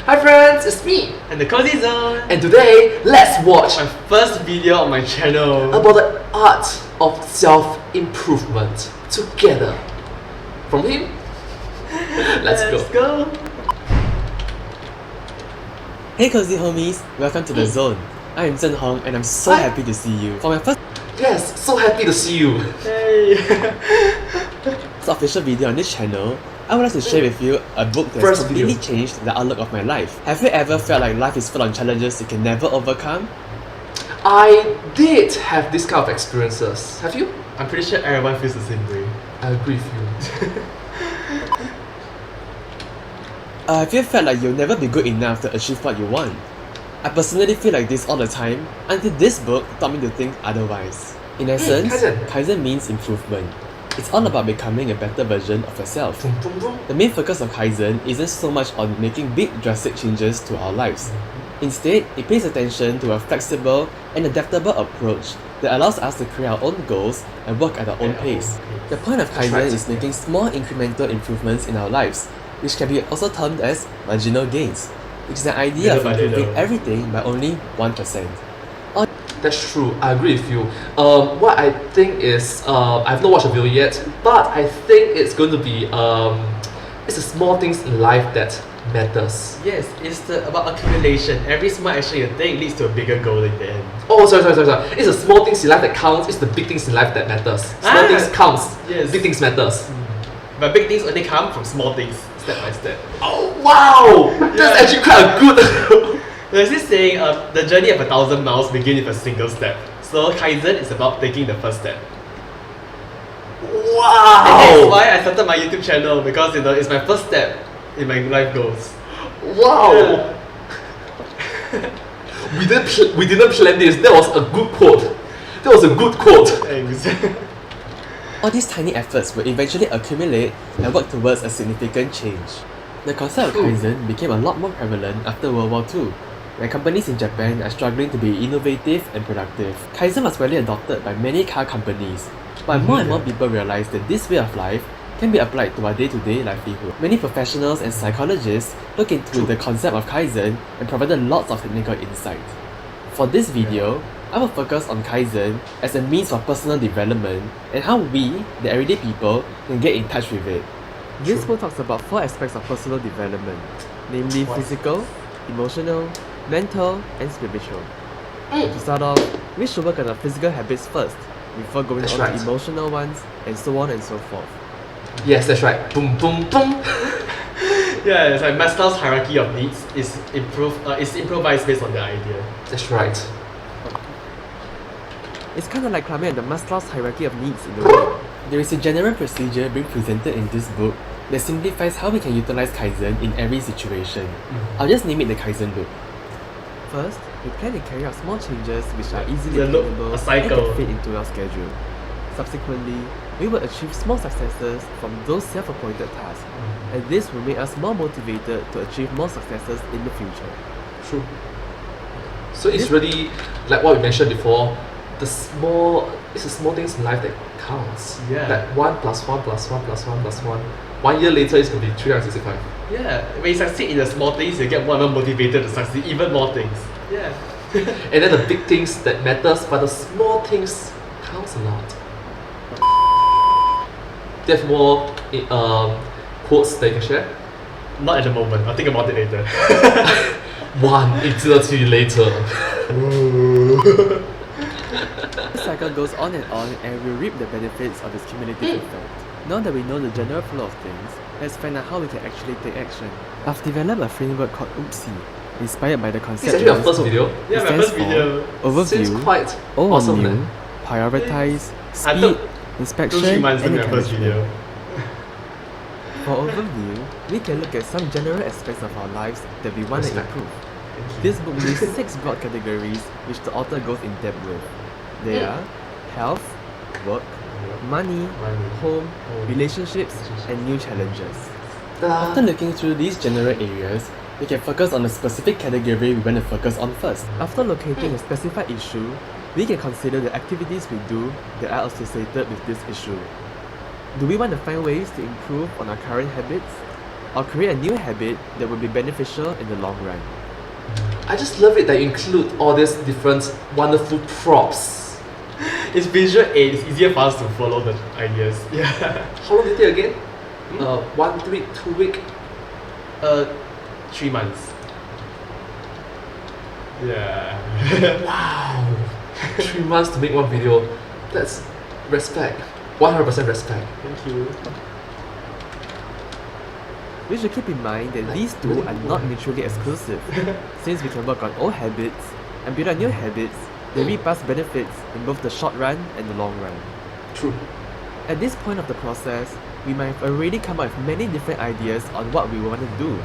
Hi friends, it's me, and the Cozy Zone, and today let's watch my first video on my channel about the art of self-improvement together. From him, let's go. Hey Cozy homies, welcome to the Zone. I am Zhen Hong and I'm so happy to see you. For my first so happy to see you. Hey. official video on this channel, I would like to share with you a book that has completely changed the outlook of my life. Have you ever felt like life is full of challenges you can never overcome? I did have this kind of experiences. Have you? I'm pretty sure everyone feels the same way. I agree with you. Have you felt like you'll never be good enough to achieve what you want? I personally feel like this all the time until this book taught me to think otherwise. In essence, Kaizen means improvement. It's all about becoming a better version of yourself. The main focus of Kaizen isn't so much on making big drastic changes to our lives. Instead, it pays attention to a flexible and adaptable approach that allows us to create our own goals and work at our own pace. The point of Kaizen is making small incremental improvements in our lives, which can be also termed as marginal gains, which is the idea of improving everything by only 1%. That's true, I agree with you. What I think is, I've not watched a video yet, but I think it's going to be, it's the small things in life that matters. Yes, it's about accumulation. Every small action you take leads to a bigger goal at the end. Oh, sorry. It's the small things in life that counts, it's the big things in life that matters. Small things counts, yes. Big things matters. But big things only come from small things, step by step. Oh wow! That's actually quite a good... There's this saying, the journey of 1,000 miles begins with a single step. So Kaizen is about taking the first step. Wow! And that's why I started my YouTube channel, because it's my first step in my life goals. Wow! Yeah. We didn't plan this. That was a good quote. Thanks. All these tiny efforts will eventually accumulate and work towards a significant change. The concept of Kaizen became a lot more prevalent after World War II, where companies in Japan are struggling to be innovative and productive. Kaizen was widely adopted by many car companies, but more and more people realize that this way of life can be applied to our day-to-day livelihood. Many professionals and psychologists look into the concept of Kaizen and provided lots of technical insight. For this video, I will focus on Kaizen as a means for personal development and how we, the everyday people, can get in touch with it. This book talks about 4 aspects of personal development, namely physical, emotional, mental, and spiritual. To start off, we should work on our physical habits first, before going on to emotional ones, and so on and so forth. Yes, that's right. Boom, boom, boom. Yeah, it's like Maslow's hierarchy of needs is improvised based on the idea. That's right. It's kind of like climbing on the Maslow's hierarchy of needs in a way. There is a general procedure being presented in this book that simplifies how we can utilize Kaizen in every situation. I'll just name it the Kaizen loop. First, we plan to carry out small changes which are easily attainable and can fit into our schedule. Subsequently, we will achieve small successes from those self-appointed tasks, and this will make us more motivated to achieve more successes in the future. True. So it's really, like what we mentioned before, it's the small things in life that counts. Yeah. That 1 + 1 + 1 + 1 + 1. 1 year later, it's going to be 365. Yeah, when you succeed in the small things, you get more and more motivated to succeed even more things. Yeah. And then the big things that matters, but the small things counts a lot. Do you have more quotes that you can share? Not at the moment, I'll think about it later. 1 eternity later. This cycle goes on and we'll reap the benefits of its cumulative effect. Now that we know the general flow of things, let's find out how we can actually take action. I've developed a framework called OOPSI, inspired by the concept This is actually your first video? Yeah, my first video. Overview, O on awesome, new, prioritize, speed, inspection, and encouragement. For overview, we can look at some general aspects of our lives that we want to improve. This book lists 6 broad categories which the author goes in depth with. They are health, work, money, home, relationships, and new challenges. After looking through these general areas, we can focus on a specific category we want to focus on first. After locating a specified issue, we can consider the activities we do that are associated with this issue. Do we want to find ways to improve on our current habits? or create a new habit that will be beneficial in the long run. I just love it that you include all these different wonderful props. It's visual aid, it's easier for us to follow the ideas. Yeah. How long did it take again? 1 week, 2 week? 3 months. Yeah. Wow! 3 months to make one video. That's respect. 100% respect. Thank you. We should keep in mind that these two are not mutually exclusive, since we can work on old habits and build on new habits that reap us benefits in both the short run and the long run. True. At this point of the process, we might have already come up with many different ideas on what we want to do.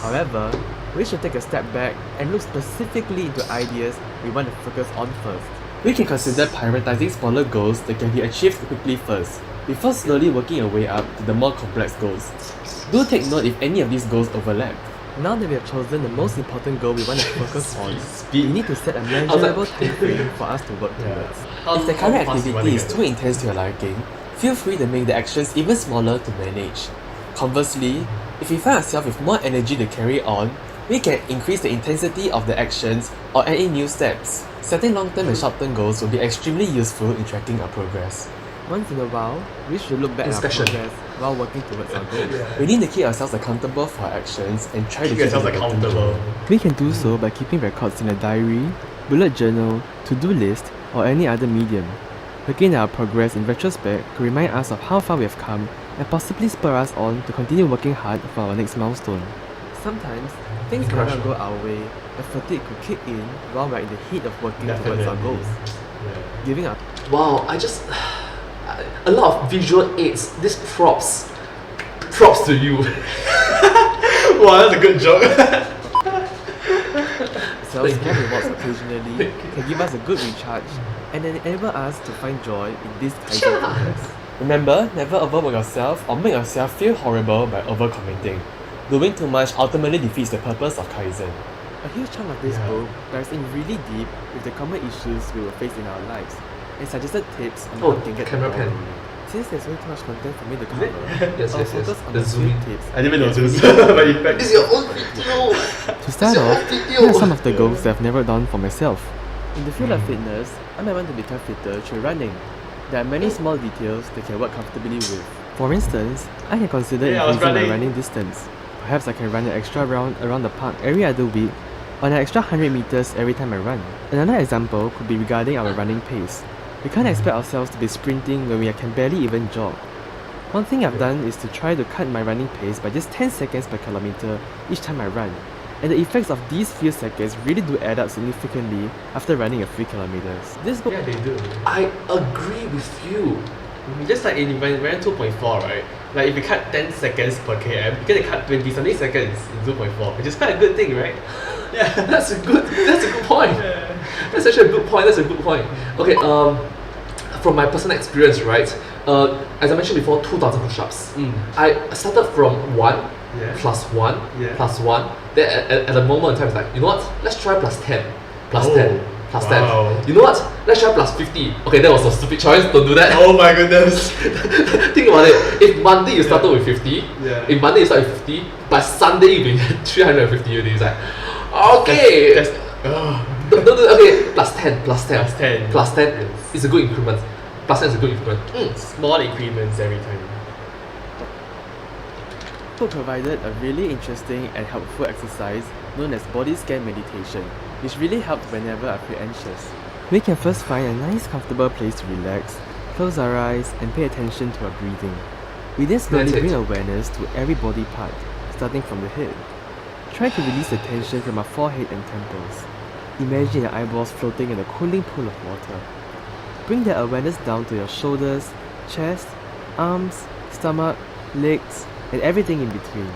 However, we should take a step back and look specifically into ideas we want to focus on first. We can consider prioritizing smaller goals that can be achieved quickly first, before slowly working our way up to the more complex goals. Do take note if any of these goals overlap. Now that we have chosen the most important goal we want to focus on, we need to set a measurable time frame for us to work towards. If the current activity is too intense to your liking, feel free to make the actions even smaller to manage. Conversely, if we find ourselves with more energy to carry on, we can increase the intensity of the actions or add in new steps. Setting long-term and short-term goals will be extremely useful in tracking our progress. Once in a while, we should look back at our progress while working towards our goals. We need to keep ourselves accountable for our actions and try to keep ourselves accountable. We can do so by keeping records in a diary, bullet journal, to-do list, or any other medium. Looking at our progress in retrospect could remind us of how far we have come and possibly spur us on to continue working hard for our next milestone. Sometimes, things might not go our way, and fatigue could kick in while we're in the heat of working towards our goals. Giving up. Wow, I just... a lot of visual aids, these props. Props to you. Wow, that's a good joke. Self-small rewards occasionally can give us a good recharge and enable us to find joy in this Kaizen process. Remember, never overwork yourself or make yourself feel horrible by overcommitting. Doing too much ultimately defeats the purpose of Kaizen. A huge chunk of this book dives in really deep with the common issues we will face in our lives and suggested tips on how we can get camera the pen. ball rolling. Since there's way too much content for me to cover, Yes, I'll yes, yes. focus on The the zooming tips. I didn't even notice. But in fact, It's your own video! To start off, here are some of the goals that I've narrowed down for myself. In the field of fitness, I might want to become fitter through running. There are many small details that can work comfortably with. For instance, I can consider increasing my running distance. Perhaps I can run an extra round around the park every other week, or an extra 100 meters every time I run. Another example could be regarding our running pace. We can't expect ourselves to be sprinting when we can barely even jog. One thing I've done is to try to cut my running pace by just 10 seconds per kilometer each time I run. And the effects of these few seconds really do add up significantly after running a few kilometers. This book, yeah, they do. I agree with you. Just like in when we ran 2.4, right? Like if you cut 10 seconds per km, you get to cut 20 something seconds in 2.4, which is quite a good thing, right? Yeah. That's a good point. Yeah. That's actually a good point. Okay, from my personal experience, right? As I mentioned before, 2,000 push-ups. I started from 1 plus 1 plus 1. Then at the moment in time, it's like, you know what? Let's try plus 10. Plus 10. Plus 10. You know what? Let's try plus 50. Okay, that was a stupid choice. Don't do that. Oh my goodness. Think about it. If Monday you started with 50, if Monday you start with 50, by Sunday you'll be 350 already. It's like, okay. Okay, plus 10. Plus 10. Plus 10 is a good increment. Plus 10 is a good increment. Small increments every time. book provided a really interesting and helpful exercise known as body scan meditation, which really helped whenever I feel anxious. We can first find a nice comfortable place to relax, close our eyes and pay attention to our breathing. We then slowly bring awareness to every body part, starting from the head. Try to release the tension from our forehead and temples. Imagine your eyeballs floating in a cooling pool of water. Bring that awareness down to your shoulders, chest, arms, stomach, legs, and everything in between.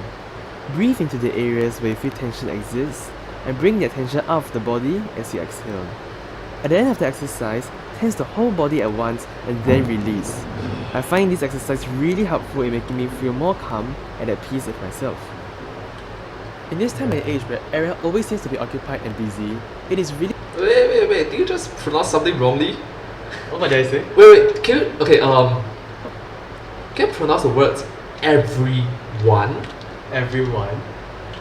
Breathe into the areas where you feel tension exists, and bring that tension out of the body as you exhale. At the end of the exercise, tense the whole body at once and then release. I find this exercise really helpful in making me feel more calm and at peace with myself. In this time and age where everyone always seems to be occupied and busy, it is really... Wait, did you just pronounce something wrongly? What did I say? Wait, can you... Okay, can you pronounce the words everyone? everyone.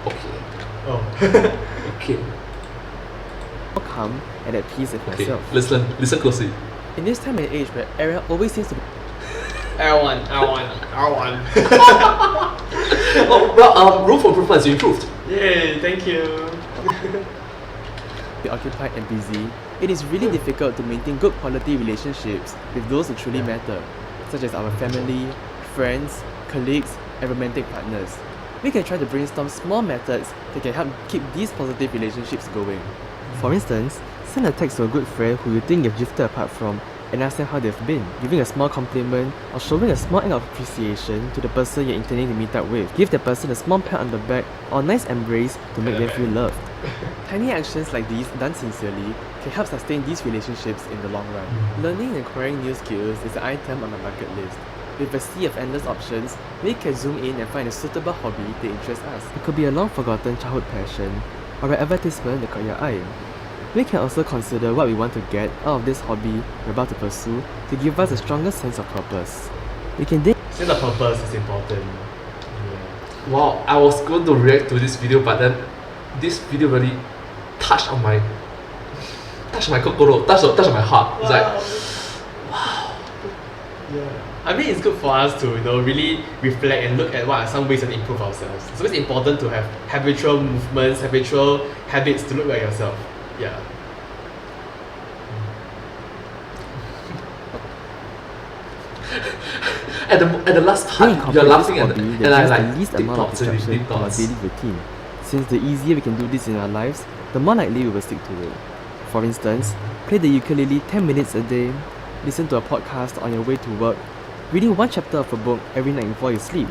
Okay. Oh. Okay. More calm and at peace with Okay. myself. Listen closely. In this time and age where everyone always seems to L1. Oh, well, room for improvement is improved. Yay, thank you. be occupied and busy, it is really difficult to maintain good quality relationships with those who truly matter, such as our family, friends, colleagues, and romantic partners. We can try to brainstorm small methods that can help keep these positive relationships going. For instance, send a text to a good friend who you think you've drifted apart from and ask them how they've been, giving a small compliment or showing a small act of appreciation to the person you're intending to meet up with. Give the person a small pat on the back or a nice embrace to make them feel loved. Tiny actions like these, done sincerely, can help sustain these relationships in the long run. Learning and acquiring new skills is an item on my bucket list. With a sea of endless options, we can zoom in and find a suitable hobby that interests us. It could be a long-forgotten childhood passion, or an advertisement that caught your eye. We can also consider what we want to get out of this hobby we're about to pursue to give us a stronger sense of purpose. We can then Sense of purpose is important. Yeah. Wow, I was going to react to this video, but then this video really touched on my kokoro, touched on my heart. It's like, Yeah. I mean, it's good for us to really reflect and look at what are some ways to improve ourselves. So it's important to have habitual movements, habitual habits to look at yourself. Yeah. at the last we part, you're incorporate laughing this at hobby and I that like gives the least deep amount of thoughts, disruption deep to our thoughts. daily routine. Since the easier we can do this in our lives, the more likely we will stick to it. For instance, play the ukulele 10 minutes a day, listen to a podcast on your way to work, reading one chapter of a book every night before you sleep.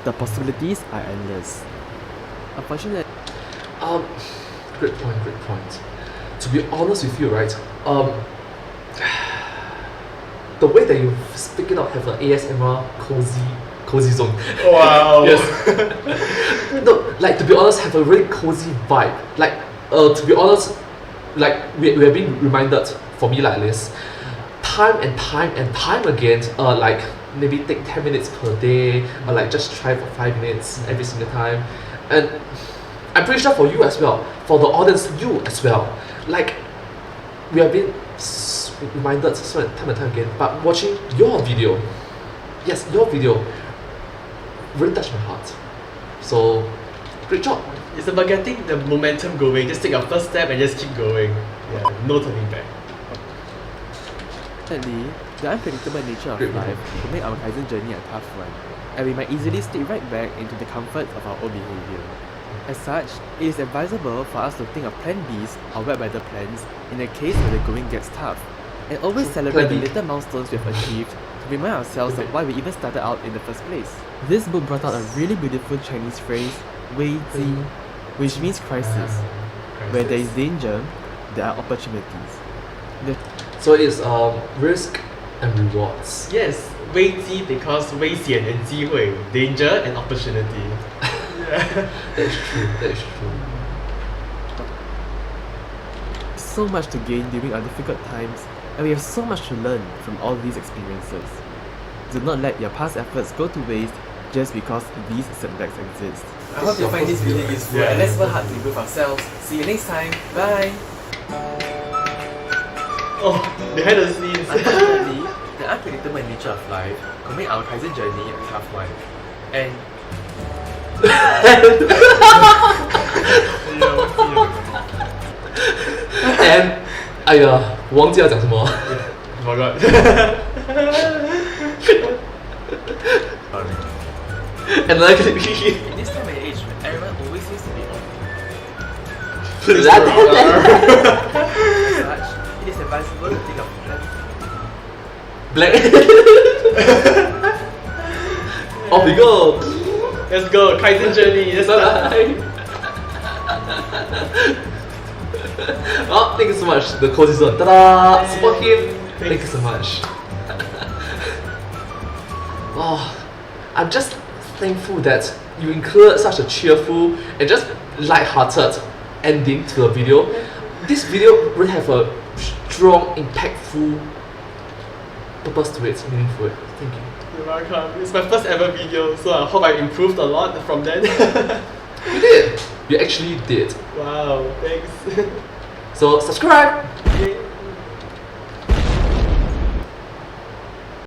The possibilities are endless. Unfortunately, Great point. To be honest with you, right? The way that you speak it out have an ASMR cozy zone. Wow. Yes. No, like to be honest, have a really cozy vibe. Like, to be honest, like we have been reminded, for me like this, time and time again, like maybe take 10 minutes per day, or like just try for 5 minutes every single time. And I'm pretty sure for you as well, for the audience, you as well. Like, we have been reminded time and time again, but watching your video, yes, your video really touched my heart. So, great job. It's about getting the momentum going. Just take your first step and just keep going. Yeah, no turning back. Unfortunately, the unpredictable nature of Great life will make our Kaizen journey a tough one, and we might easily slip right back into the comfort of our old behavior. As such, it is advisable for us to think of plan Bs or wet weather plans in the case where the going gets tough, and always celebrate the Plan B. little milestones we've achieved to remind ourselves of why we even started out in the first place. This book brought out a really beautiful Chinese phrase, 危机, which means crisis. Where there is danger, there are opportunities. So it's risk and rewards. Yes, 危机 because 危险 and 机会, danger and opportunity. That is true. So much to gain during our difficult times, and we have so much to learn from all these experiences. Do not let your past efforts go to waste just because these setbacks exist. I hope you find this video useful, and let's work hard to improve ourselves. See you next time. Bye. Oh, behind the scenes. Unfortunately, the unpredictable nature of life will make our Kaizen journey a tough one. And And 哎呀，我忘记要讲什么。 Forgot. And like in this time and age, when everyone always seems to be on As such, it is advisable to think of plans. Black. Off we go. Let's go, Kaizen journey. Let's go. Bye. Oh, thank you so much. The Cozy Zone. Ta-da! Support him. Thank you so much. Oh, I'm just thankful that you included such a cheerful and just light-hearted ending to the video. This video will have a strong, impactful purpose to it, meaningful. Thank you. You're welcome. It's my first ever video, so I hope I improved a lot from then. You did. You actually did. Wow, thanks. So subscribe. Okay.